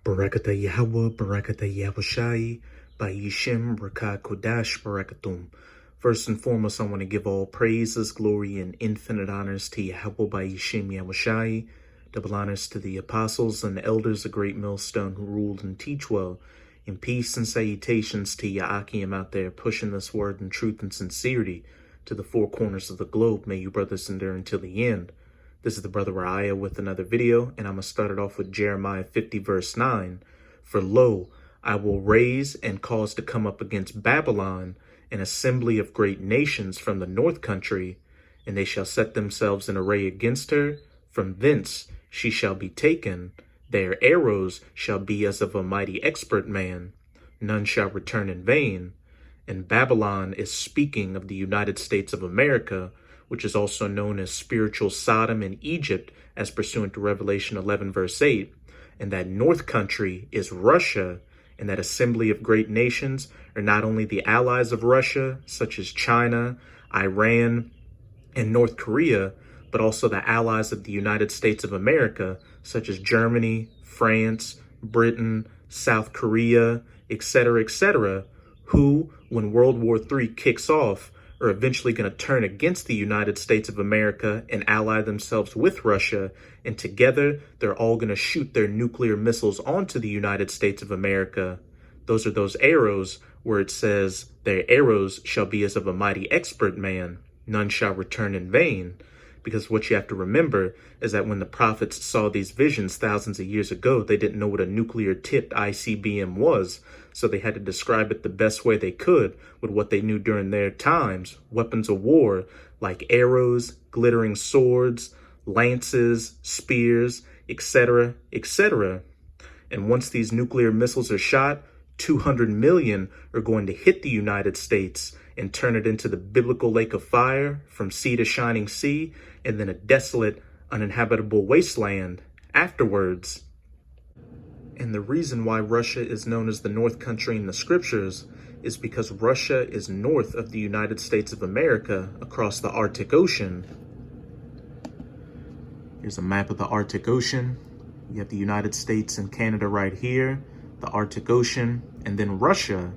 Barakata Yahweh, Barakata Yahushai, Ba'yishim, Rakah Kodash, Barakatum. First and foremost, I want to give all praises, glory, and infinite honors to Yahweh, Ba'yishim, Yahushai. Double honors to the apostles and elders of Great Millstone who ruled and teach well. And peace and salutations to Ya'akim out there pushing this word in truth and sincerity to the four corners of the globe. May you brothers endure until the end. This is the brother Raya with another video, and I'm going to start it off with Jeremiah 50 verse 9. For lo, I will raise and cause to come up against Babylon an assembly of great nations from the north country, and they shall set themselves in array against her. From thence she shall be taken. Their arrows shall be as of a mighty expert man. None shall return in vain. And Babylon is speaking of the United States of America, which is also known as spiritual Sodom and Egypt, as pursuant to Revelation 11 verse 8. And that north country is Russia, and that assembly of great nations are not only the allies of Russia, such as China, Iran, and North Korea, but also the allies of the United States of America, such as Germany, France, Britain, South Korea, etc., who, when World War III kicks off, are eventually going to turn against the United States of America and ally themselves with Russia, and together they're all going to shoot their nuclear missiles onto the United States of America. Those are those arrows where it says, their arrows shall be as of a mighty expert man, none shall return in vain. Because what you have to remember is that when the prophets saw these visions thousands of years ago, they didn't know what a nuclear-tipped ICBM was, so they had to describe it the best way they could with what they knew during their times, weapons of war like arrows, glittering swords, lances, spears, etc., etc. And once these nuclear missiles are shot, 200 million are going to hit the United States and turn it into the biblical lake of fire from sea to shining sea, and then a desolate, uninhabitable wasteland afterwards. And the reason why Russia is known as the North Country in the scriptures is because Russia is north of the United States of America across the Arctic Ocean. Here's a map of the Arctic Ocean. You have the United States and Canada right here, the Arctic Ocean, and then Russia.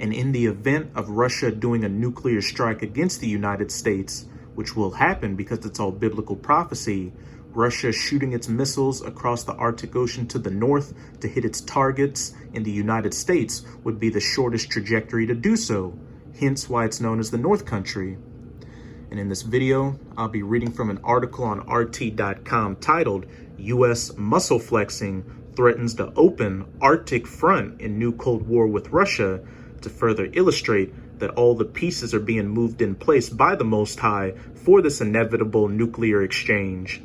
And in the event of Russia doing a nuclear strike against the United States, which will happen because it's all biblical prophecy, Russia shooting its missiles across the Arctic Ocean to the north to hit its targets in the United States would be the shortest trajectory to do so, hence why it's known as the North Country. And in this video, I'll be reading from an article on RT.com titled, U.S. Muscle Flexing Threatens to Open Arctic Front in New Cold War with Russia, to further illustrate that all the pieces are being moved in place by the Most High for this inevitable nuclear exchange.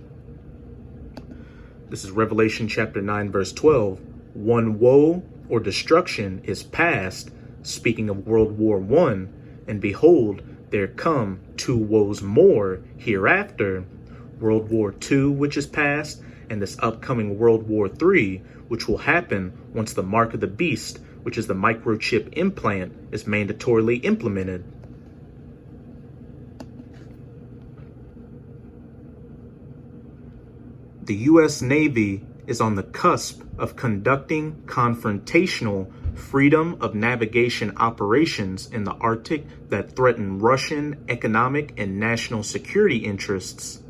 This is Revelation chapter 9, verse 12. One woe or destruction is past, speaking of World War I, and behold, there come two woes more hereafter. World War II, which is past, and this upcoming World War III, which will happen once the mark of the beast, which is the microchip implant, is mandatorily implemented. The U.S. Navy is on the cusp of conducting confrontational freedom of navigation operations in the Arctic that threaten Russian economic and national security interests.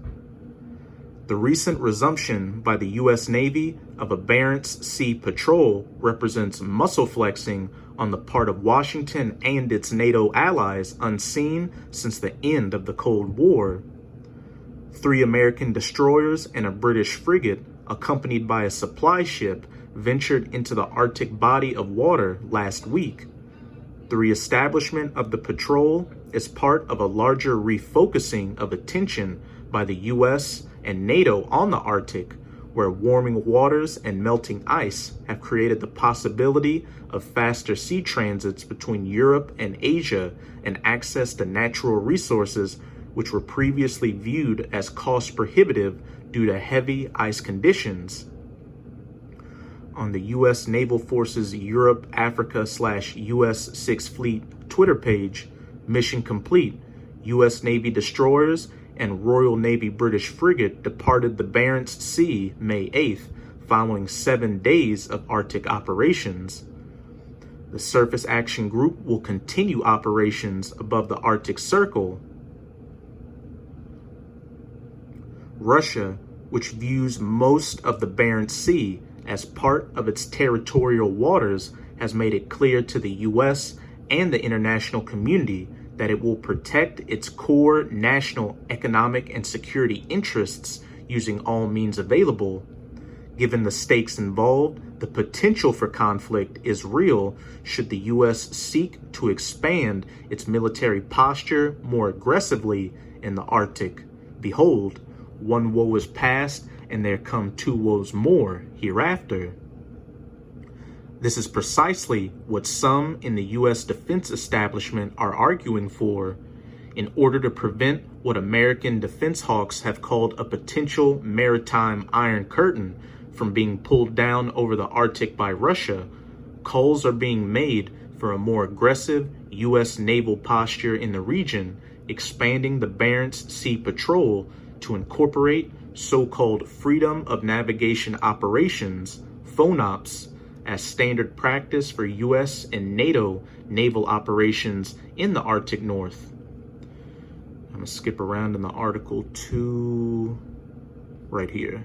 The recent resumption by the U.S. Navy of a Barents Sea patrol represents muscle flexing on the part of Washington and its NATO allies unseen since the end of the Cold War. 3 American destroyers and a British frigate, accompanied by a supply ship, ventured into the Arctic body of water last week. The reestablishment of the patrol is part of a larger refocusing of attention by the U.S. and NATO on the Arctic, where warming waters and melting ice have created the possibility of faster sea transits between Europe and Asia and access to natural resources which were previously viewed as cost prohibitive due to heavy ice conditions. On the U.S. Naval Forces Europe, Africa/U.S. 6th Fleet Twitter page, mission complete, U.S. Navy destroyers and Royal Navy British frigate departed the Barents Sea May 8th, following 7 days of Arctic operations. The Surface Action Group will continue operations above the Arctic Circle. Russia, which views most of the Barents Sea as part of its territorial waters, has made it clear to the U.S. and the international community that it will protect its core national economic and security interests using all means available. Given the stakes involved, the potential for conflict is real should the U.S. seek to expand its military posture more aggressively in the Arctic. Behold, one woe is past, and there come 2 woes more hereafter. This is precisely what some in the U.S. defense establishment are arguing for, in order to prevent what American defense hawks have called a potential maritime Iron Curtain from being pulled down over the Arctic by Russia. Calls are being made for a more aggressive U.S. naval posture in the region, expanding the Barents Sea Patrol to incorporate so-called Freedom of Navigation Operations, FONOPs, as standard practice for U.S. and NATO naval operations in the Arctic North. I'm going to skip around in the article to right here.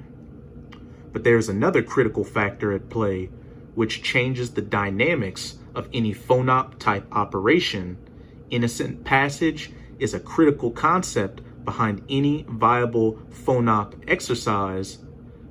But there's another critical factor at play, which changes the dynamics of any FONOP-type operation. Innocent passage is a critical concept behind any viable FONOP exercise.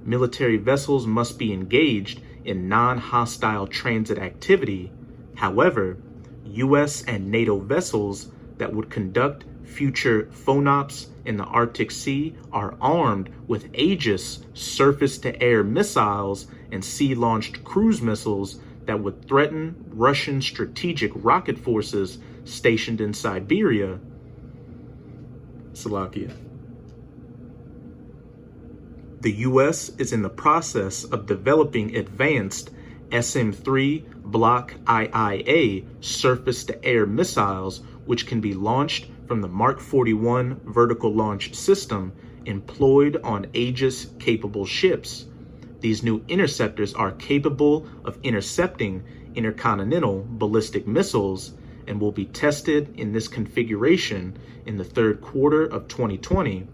Military vessels must be engaged in non-hostile transit activity. However, U.S. and NATO vessels that would conduct future FONOPs in the Arctic Sea are armed with Aegis surface-to-air missiles and sea-launched cruise missiles that would threaten Russian strategic rocket forces stationed in Siberia. Slovakia. The U.S. is in the process of developing advanced SM-3 Block IIA surface-to-air missiles, which can be launched from the Mark 41 vertical launch system employed on Aegis-capable ships. These new interceptors are capable of intercepting intercontinental ballistic missiles and will be tested in this configuration in the third quarter of 2020.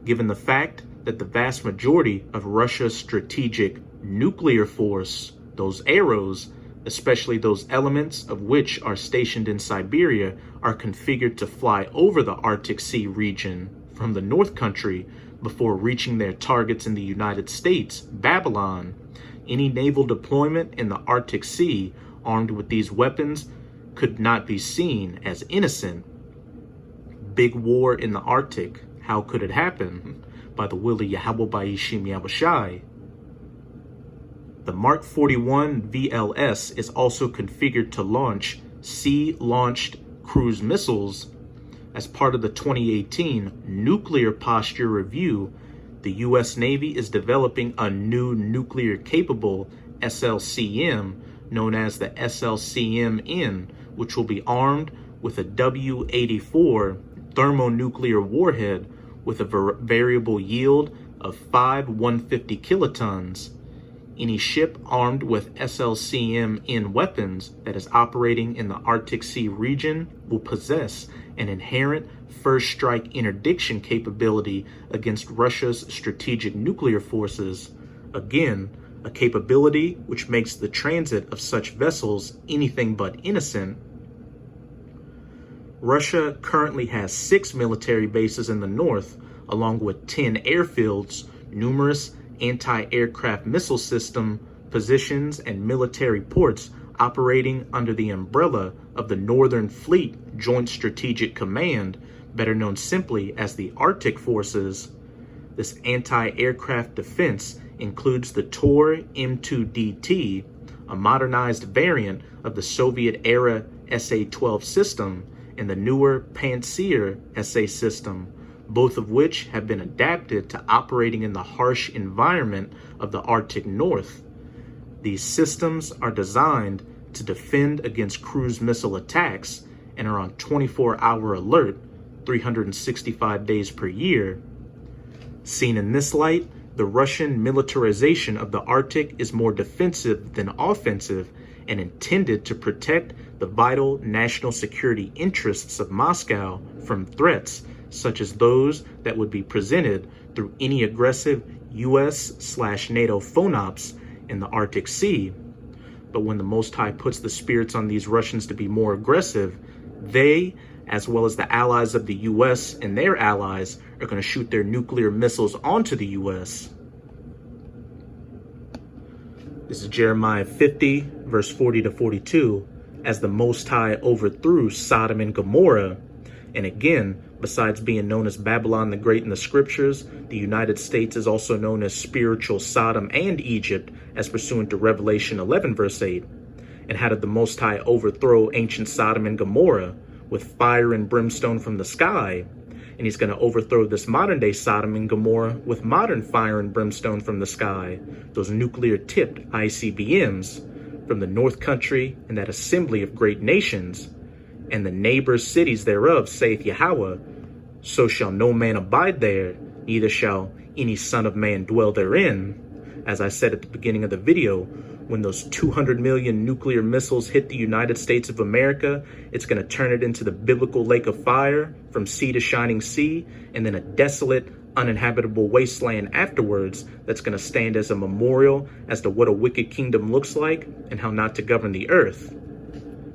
Given the fact that the vast majority of Russia's strategic nuclear force, those arrows, especially those elements of which are stationed in Siberia, are configured to fly over the Arctic Sea region from the North Country before reaching their targets in the United States, Babylon. Any naval deployment in the Arctic Sea armed with these weapons could not be seen as innocent. Big war in the Arctic. How could it happen? By the will of Yahweh Ba'ishim Yahushai. The Mark 41 VLS is also configured to launch sea-launched cruise missiles. As part of the 2018 Nuclear Posture Review, the U.S. Navy is developing a new nuclear-capable SLCM known as the SLCM-N, which will be armed with a W-84 thermonuclear warhead with a variable yield of 5 150 kilotons. Any ship armed with SLCM-N weapons that is operating in the Arctic Sea region will possess an inherent first strike interdiction capability against Russia's strategic nuclear forces. Again, a capability which makes the transit of such vessels anything but innocent. Russia currently has 6 military bases in the north, along with 10 airfields, numerous anti-aircraft missile system positions, and military ports operating under the umbrella of the Northern Fleet Joint Strategic Command, better known simply as the Arctic Forces. This anti-aircraft defense includes the Tor M2DT, a modernized variant of the Soviet-era SA-12 system, and the newer Pantsir SA system, both of which have been adapted to operating in the harsh environment of the Arctic North. These systems are designed to defend against cruise missile attacks and are on 24-hour alert, 365 days per year. Seen in this light, The Russian militarization of the Arctic is more defensive than offensive and intended to protect the vital national security interests of Moscow from threats such as those that would be presented through any aggressive US/NATO FONOPs in the Arctic Sea. But when the Most High puts the spirits on these Russians to be more aggressive, they, as well as the allies of the US and their allies, are going to shoot their nuclear missiles onto the US. This is Jeremiah 50, verse 40 to 42, as the Most High overthrew Sodom and Gomorrah. And again, besides being known as Babylon the Great in the scriptures, the United States is also known as spiritual Sodom and Egypt, as pursuant to Revelation 11, verse 8. And how did the Most High overthrow ancient Sodom and Gomorrah? With fire and brimstone from the sky. And he's going to overthrow this modern day Sodom and Gomorrah with modern fire and brimstone from the sky, those nuclear tipped ICBMs from the North Country and that assembly of great nations, and the neighbor cities thereof, saith Yahweh. So shall no man abide there, neither shall any son of man dwell therein. As I said at the beginning of the video, when those 200 million nuclear missiles hit the United States of America, it's going to turn it into the biblical lake of fire from sea to shining sea, and then a desolate, uninhabitable wasteland afterwards that's going to stand as a memorial as to what a wicked kingdom looks like and how not to govern the earth.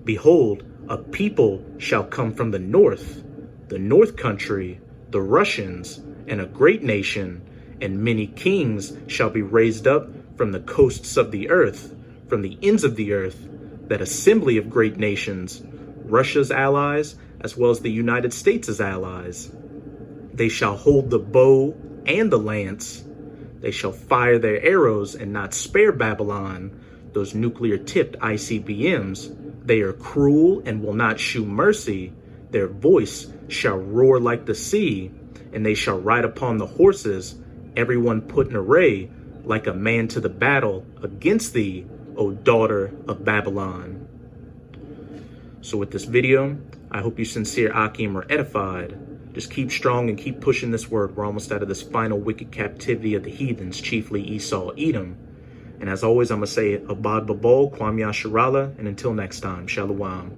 Behold, a people shall come from the north country, the Russians, and a great nation, and many kings shall be raised up from the coasts of the earth, from the ends of the earth, that assembly of great nations, Russia's allies, as well as the United States' allies. They shall hold the bow and the lance. They shall fire their arrows and not spare Babylon, those nuclear-tipped ICBMs. They are cruel and will not shew mercy. Their voice shall roar like the sea, and they shall ride upon the horses, everyone put in array, like a man to the battle against thee, O daughter of Babylon. So with this video, I hope you sincere Akim are edified. Just keep strong and keep pushing this word. We're almost out of this final wicked captivity of the heathens, chiefly Esau, Edom. And as always, I'm going to say, Abad Babol, Kwam Yasharala, and until next time, Shalom.